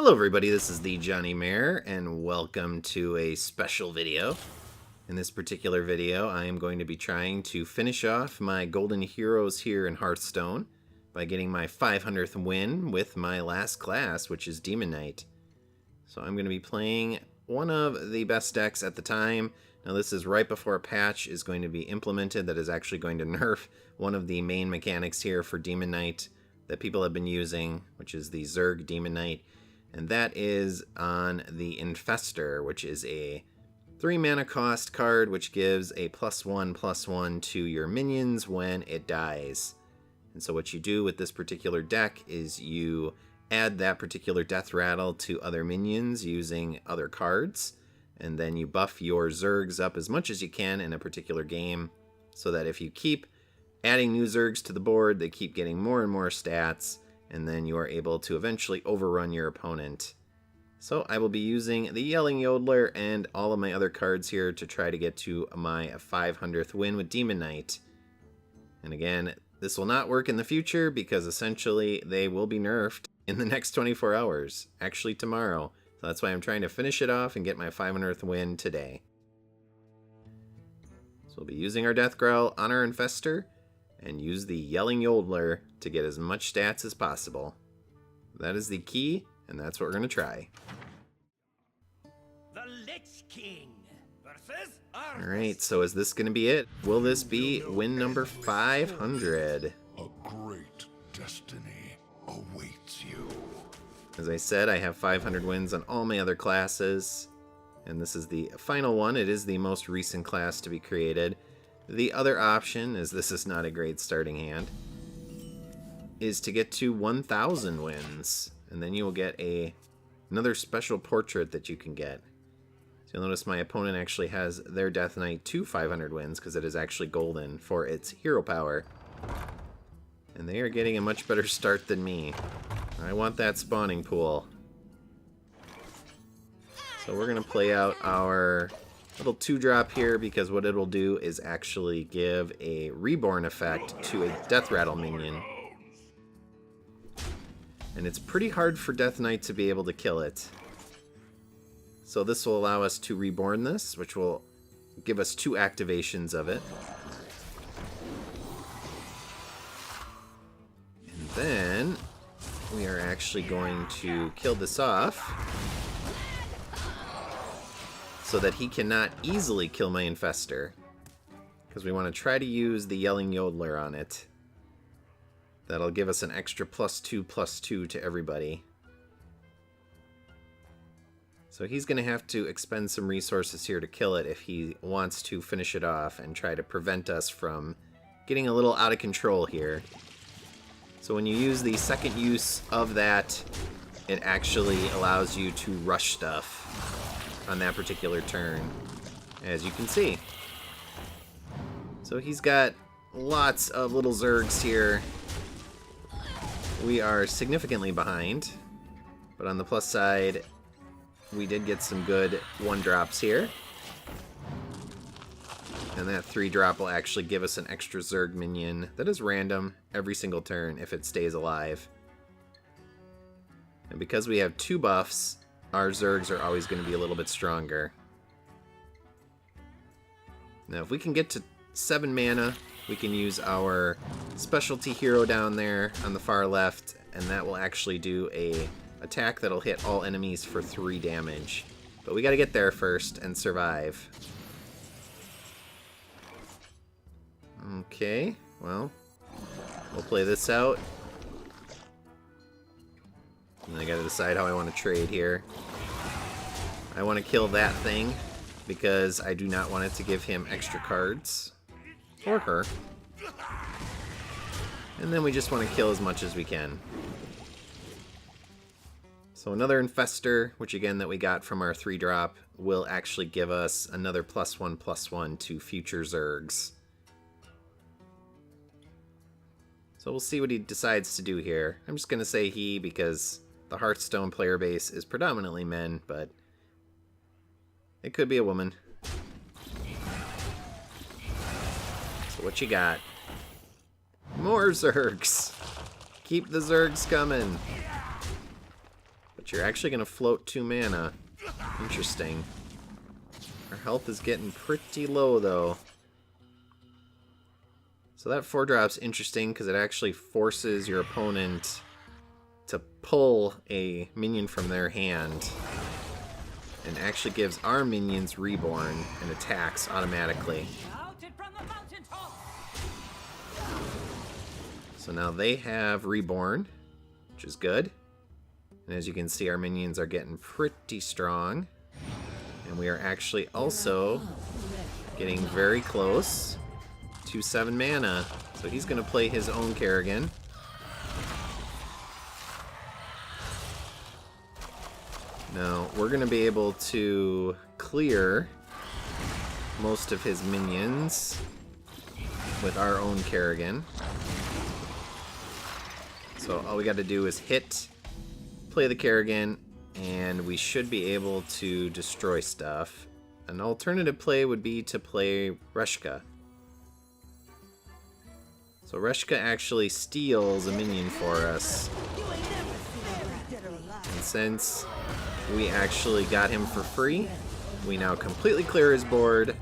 Hello everybody, this is the thejonnymar, and welcome to a special video. In this particular video, I am going to be trying to finish off my golden heroes here in Hearthstone by getting my 500th win with my last class, which is Demon Knight. So I'm going to be playing one of the best decks at the time. Now this is right before a patch is going to be implemented that is actually going to nerf one of the main mechanics here for Demon Knight that people have been using, which is the Zerg Demon Knight. And that is on the Infestor, which is a 3 mana cost card, which gives a +1/+1 to your minions when it dies. And so what you do with this particular deck is you add that particular death rattle to other minions using other cards, and then you buff your Zergs up as much as you can in a particular game, so that if you keep adding new Zergs to the board, they keep getting more and more stats, and then you are able to eventually overrun your opponent. So I will be using the Yelling Yodeler and all of my other cards here to try to get to my 500th win with Demon Knight. And again, this will not work in the future because essentially they will be nerfed in the next 24 hours, actually tomorrow. So that's why I'm trying to finish it off and get my 500th win today. So we'll be using our Death Growl on our Infestor, and use the Yelling Yodeler to get as much stats as possible. That is the key, and that's what we're going to try. The Lich King versus Alright, so is this going to be it? Will this be win number 500? A great destiny awaits you. As I said, I have 500 wins on all my other classes, and this is the final one. It is the most recent class to be created. The other option, as this is not a great starting hand, is to get to 1,000 wins, and then you will get another special portrait that you can get. So you'll notice my opponent actually has their Death Knight to 500 wins because it is actually golden for its hero power. And they are getting a much better start than me. I want that spawning pool. So we're going to play out our little 2-drop here, because what it'll do is actually give a reborn effect to a Death Rattle minion. And it's pretty hard for Death Knight to be able to kill it. So this will allow us to reborn this, which will give us 2 activations of it. And then we are actually going to kill this off, so that he cannot easily kill my Infestor, because we want to try to use the Yelling Yodeler on it. That'll give us an extra +2/+2 to everybody. So he's going to have to expend some resources here to kill it if he wants to finish it off and try to prevent us from getting a little out of control here. So when you use the second use of that, it actually allows you to rush stuff on that particular turn, as you can see. So he's got lots of little Zergs here. We are significantly behind, but on the plus side, we did get some good 1-drops here. And that 3-drop will actually give us an extra Zerg minion that is random every single turn if it stays alive. And because we have 2 buffs, our Zergs are always going to be a little bit stronger. Now if we can get to 7 mana, we can use our specialty hero down there on the far left, and that will actually do a attack that'll hit all enemies for 3 damage. But we got to get there first and survive. Okay, well, we'll play this out. And I gotta decide how I want to trade here. I want to kill that thing because I do not want it to give him extra cards. Or her. And then we just want to kill as much as we can. So another Infestor, which again that we got from our 3-drop, will actually give us another +1/+1 to future Zergs. So we'll see what he decides to do here. I'm just going to say he because the Hearthstone player base is predominantly men, but it could be a woman. So what you got? More Zergs! Keep the Zergs coming! But you're actually going to float 2 mana. Interesting. Our health is getting pretty low, though. So that 4-drop's interesting because it actually forces your opponent to pull a minion from their hand. And actually gives our minions Reborn and attacks automatically. So now they have Reborn, which is good. And as you can see, our minions are getting pretty strong. And we are actually also getting very close to 7 mana. So he's going to play his own Kerrigan. Now, we're going to be able to clear most of his minions with our own Kerrigan. So all we got to do is hit, play the Kerrigan, and we should be able to destroy stuff. An alternative play would be to play Reshka. So Reshka actually steals a minion for us. And since we actually got him for free, we now completely clear his board.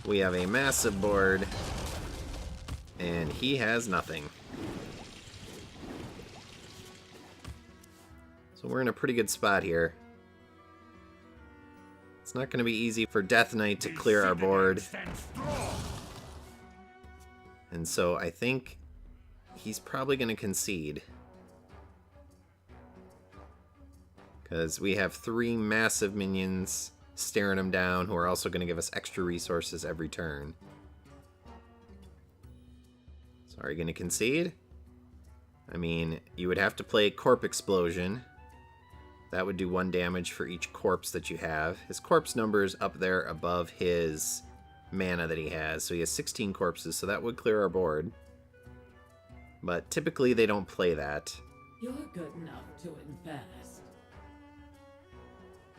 We have a massive board, and he has nothing. So we're in a pretty good spot here. It's not going to be easy for Death Knight to clear our board. And so I think he's probably going to concede. Because we have 3 massive minions staring him down who are also going to give us extra resources every turn. So are you going to concede? I mean, you would have to play Corpse Explosion. That would do 1 damage for each corpse that you have. His corpse number is up there above his mana that he has. So he has 16 corpses, so that would clear our board. But typically they don't play that. You're good enough to invest.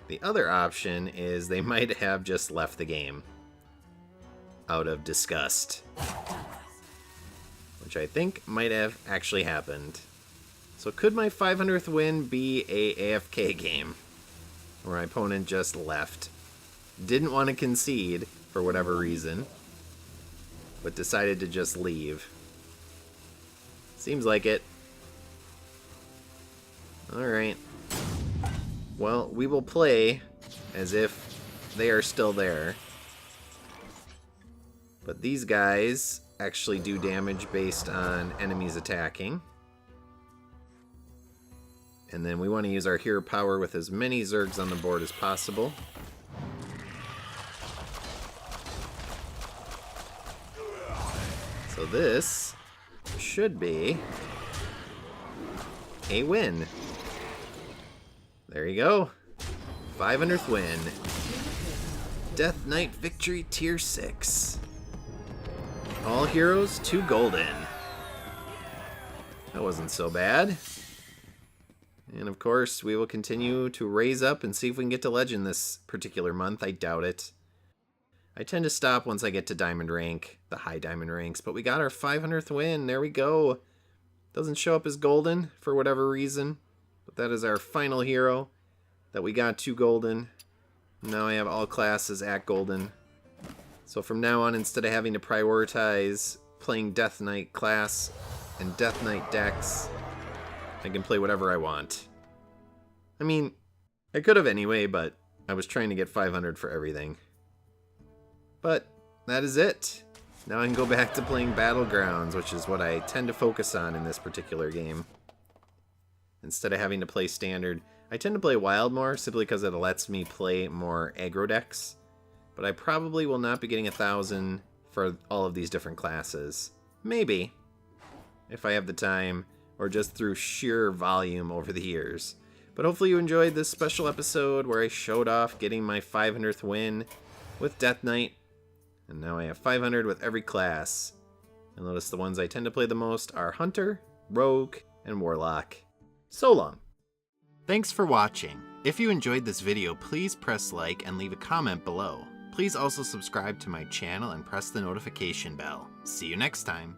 The other option is they might have just left the game out of disgust. Which I think might have actually happened. So could my 500th win be a AFK game? Where my opponent just left. Didn't want to concede for whatever reason. But decided to just leave. Seems like it. Alright. Well, we will play as if they are still there. But these guys actually do damage based on enemies attacking. And then we want to use our hero power with as many Zergs on the board as possible. So this should be a win. There you go. 500th win. Death Knight Victory Tier 6. All heroes, 2 golden. That wasn't so bad. And of course, we will continue to raise up and see if we can get to Legend this particular month. I doubt it. I tend to stop once I get to Diamond rank, the high Diamond ranks. But we got our 500th win. There we go. Doesn't show up as golden for whatever reason. But that is our final hero that we got 2 golden. Now I have all classes at golden. So from now on, instead of having to prioritize playing Death Knight class and Death Knight decks, I can play whatever I want. I mean, I could have anyway, but I was trying to get 500 for everything. But that is it. Now I can go back to playing Battlegrounds, which is what I tend to focus on in this particular game. Instead of having to play Standard, I tend to play Wild more, simply because it lets me play more aggro decks. But I probably will not be getting 1,000 for all of these different classes. Maybe, if I have the time, or just through sheer volume over the years. But hopefully you enjoyed this special episode where I showed off getting my 500th win with Death Knight. And now I have 500 with every class. You'll notice the ones I tend to play the most are Hunter, Rogue, and Warlock. So long. Thanks for watching. If you enjoyed this video, please press like and leave a comment below. Please also subscribe to my channel and press the notification bell. See you next time.